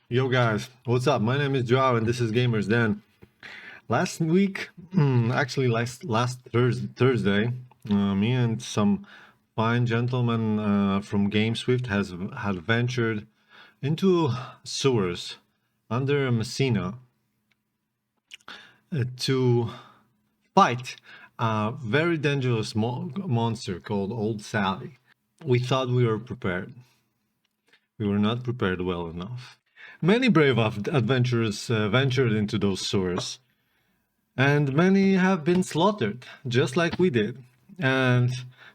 Yo guys, what's up? My name is Joao and this is Gamers Den. Last week, actually last Thursday, me and some fine gentlemen from Gameswift had ventured into sewers under Messina to fight a very dangerous monster called Old Sally. We thought we were prepared. We were not prepared well enough. Many brave adventurers ventured into those sewers, and many have been slaughtered, just like we did. And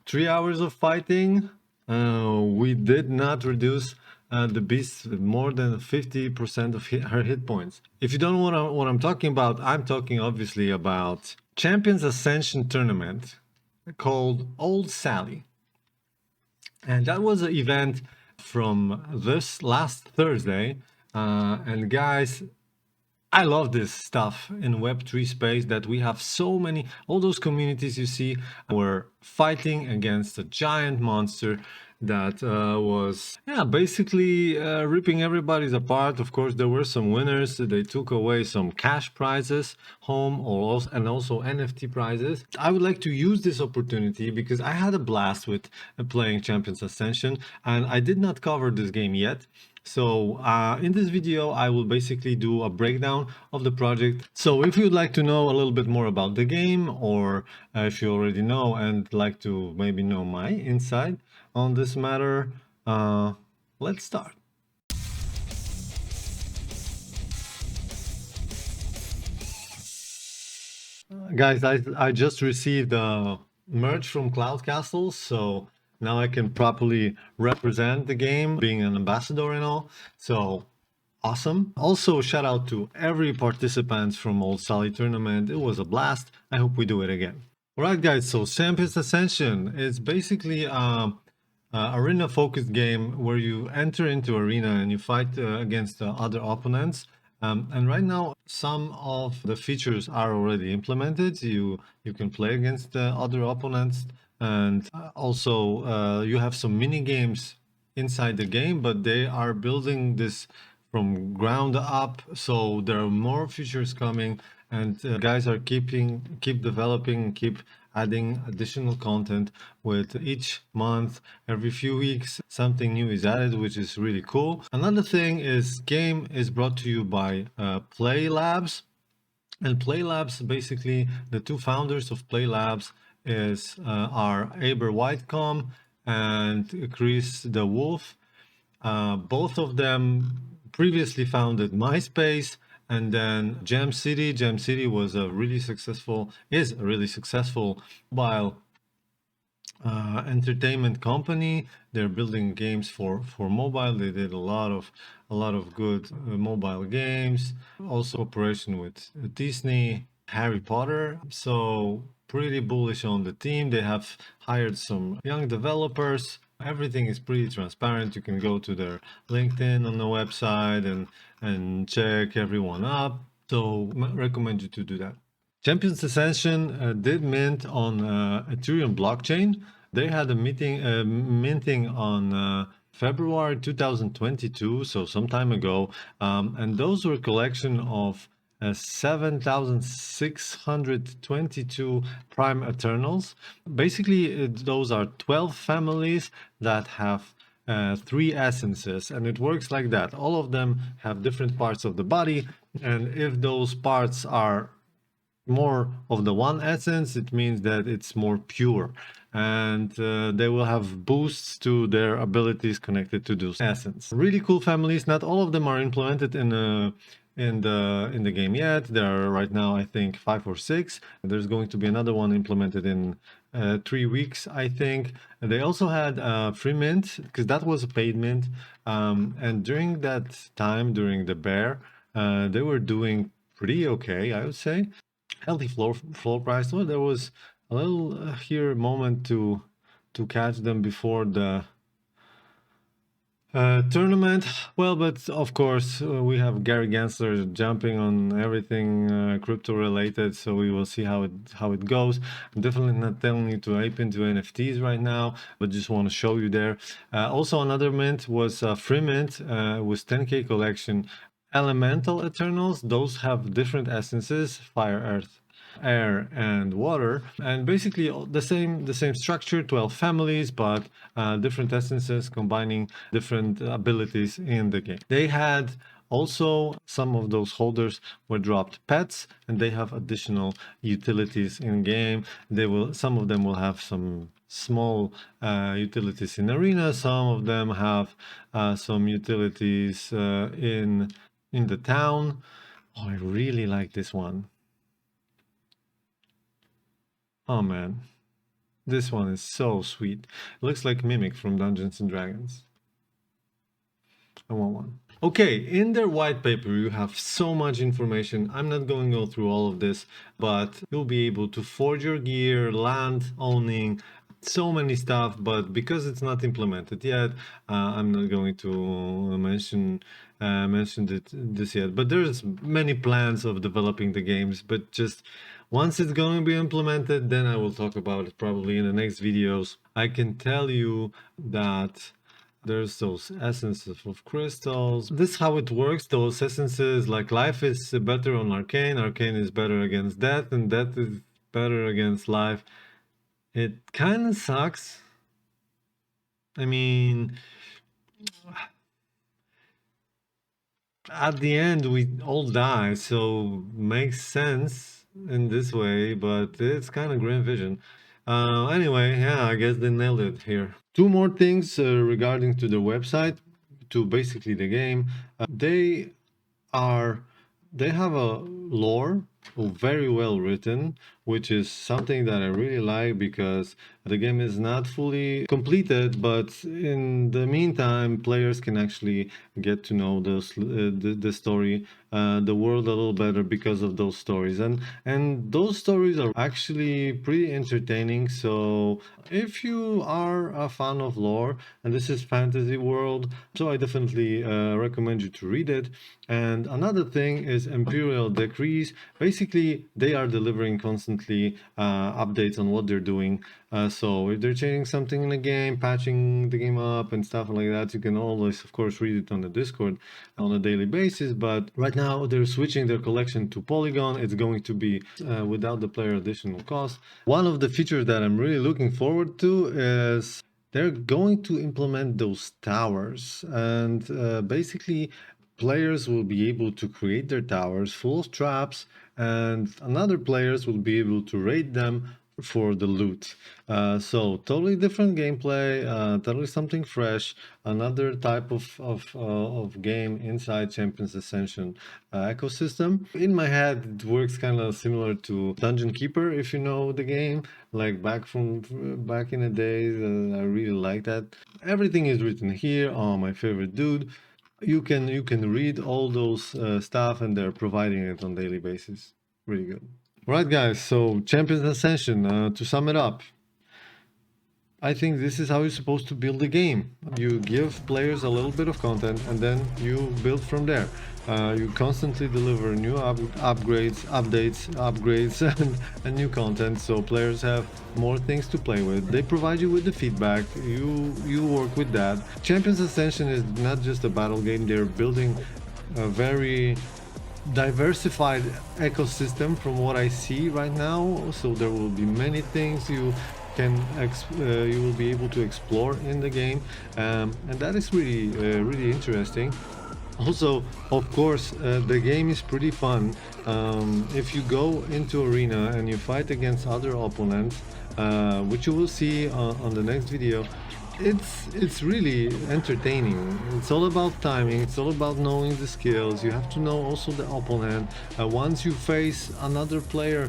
3 hours of fighting, we did not reduce the beast more than 50% of her hit points. If you don't know what I'm talking about, I'm talking obviously about Champions Ascension tournament called Old Sally. And that was an event from this last Thursday. And guys, I love this stuff in Web3 space that we have so many, all those communities you see were fighting against a giant monster that was basically ripping everybody's apart. Of course, there were some winners. They took away some cash prizes home and also NFT prizes. I would like to use this opportunity because I had a blast with playing Champions Ascension, and I did not cover this game yet. So in this video, I will basically do a breakdown of the project. So if you'd like to know a little bit more about the game, or if you already know and like to maybe know my insight on this matter, let's start. Guys, I just received a merge from Cloud Castles, so now I can properly represent the game, being an ambassador and all. So awesome. Also, shout out to every participant from Old Sally tournament. It was a blast. I hope we do it again. All right, guys. So Champions Ascension is basically arena focused game where you enter into arena and you fight against other opponents. And right now, some of the features are already implemented. You can play against other opponents, and also you have some mini games inside the game, but they are building this from ground up. So there are more features coming, and guys are keep developing, keep adding additional content with each month. Every few weeks something new is added, which is really cool. Another thing is game is brought to you by Play Labs. And Play Labs, basically the two founders of Play Labs are Aber Whitecomb and Chris the Wolf. Both of them previously founded MySpace, and then Jam City. Jam City was a really successful mobile entertainment company. They're building games for mobile. They did a lot of good mobile games. Also cooperation with Disney, Harry Potter. So pretty bullish on the team. They have hired some young developers. Everything is pretty transparent. You can go to their LinkedIn on the website and check everyone up. So recommend you to do that. Champions Ascension did mint on Ethereum blockchain. They had a minting on February 2022, so some time ago, and those were a collection of 7,622 Prime Eternals. Basically, those are 12 families that have 3 essences, and it works like that. All of them have different parts of the body, and if those parts are more of the one essence, it means that it's more pure, and they will have boosts to their abilities connected to those essence. Really cool families. Not all of them are implemented in the game yet. There are right now, I think, 5 or 6. There's going to be another one implemented in 3 weeks, I think. And they also had free mint, because that was a paid mint, and during that time, during the bear, they were doing pretty okay, I would say. Healthy floor price. So there was a little here moment to catch them before the Tournament, well, but of course we have Gary Gensler jumping on everything crypto related, so we will see how it goes. I'm definitely not telling you to ape into NFTs right now, but just want to show you there. Also, another mint was free mint, was 10K collection. Elemental Eternals, those have different essences: fire, earth, air, and water, and basically the same structure, 12 families, but different essences combining different abilities in the game. They had also, some of those holders were dropped pets, and they have additional utilities in game. Some of them will have some small utilities in arena. Some of them have some utilities in the town. Oh, I really like this one. Oh man, this one is so sweet. It looks like Mimic from Dungeons and Dragons. I want one. Okay, in their white paper, you have so much information. I'm not going to go through all of this, but you'll be able to forge your gear, land owning, so many stuff. But because it's not implemented yet, I'm not going to mention this yet. But there's many plans of developing the games, but just once it's going to be implemented, then I will talk about it probably in the next videos. I can tell you that there's those essences of crystals. This is how it works. Those essences, like life is better on arcane, arcane is better against death, and death is better against life. It kind of sucks. I mean, at the end we all die, so makes sense in this way, but it's kind of grim vision. Anyway, yeah, I guess they nailed it here. Two more things regarding to the website, to basically the game. They are they have a lore very well written, which is something that I really like, because the game is not fully completed, but in the meantime players can actually get to know the story, the world a little better because of those stories, and those stories are actually pretty entertaining. So if you are a fan of lore, and this is fantasy world, so I definitely recommend you to read it. And another thing is Imperial Decrees. Basically, they are delivering constantly updates on what they're doing. So if they're changing something in the game, patching the game up and stuff like that, you can always, of course, read it on the Discord on a daily basis. But right now, they're switching their collection to Polygon. It's going to be without the player additional cost. One of the features that I'm really looking forward to is they're going to implement those towers, and basically players will be able to create their towers full of traps, and another players will be able to raid them for the loot. So totally different gameplay, totally something fresh, another type of game inside Champions Ascension ecosystem. In my head, it works kind of similar to Dungeon Keeper, if you know the game, like back in the days. I really like that. Everything is written here. Oh, my favorite dude. You can read all those stuff, and they're providing it on daily basis. Really good. Right, guys, so Champions Ascension, to sum it up, I think this is how you're supposed to build a game. You give players a little bit of content, and then you build from there. You constantly deliver new upgrades, upgrades, and new content, so players have more things to play with. They provide you with the feedback. You work with that. Champions Ascension is not just a battle game. They're building a very diversified ecosystem from what I see right now. So there will be many things you will be able to explore in the game, and that is really interesting. Also, of course, the game is pretty fun. If you go into arena and you fight against other opponents, which you will see on the next video, it's really entertaining. It's all about timing. It's all about knowing the skills. You have to know also the opponent. Once you face another player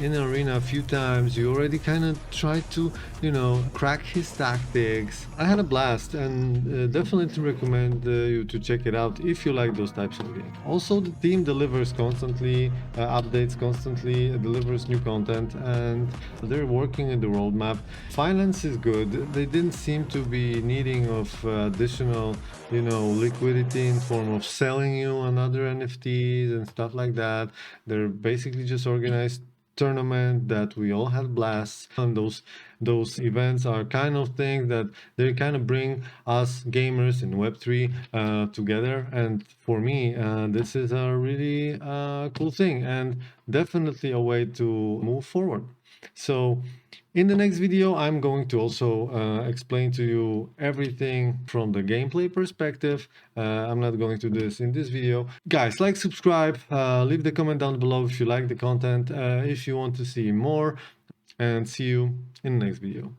in an arena a few times, you already kind of try to, crack his tactics. I had a blast, and definitely recommend you to check it out if you like those types of games. Also, the team delivers constantly, updates constantly, delivers new content, and they're working in the roadmap. Finance is good. They didn't seem seem to be needing of additional, liquidity in form of selling you another NFTs and stuff like that. They're basically just organized tournament that we all had blasts, and those events are kind of things that they kind of bring us gamers in Web3 together. And for me, this is a really cool thing and definitely a way to move forward. So in the next video, I'm going to also explain to you everything from the gameplay perspective. I'm not going to do this in this video. Guys, like, subscribe, leave the comment down below if you like the content, if you want to see more, and see you in the next video.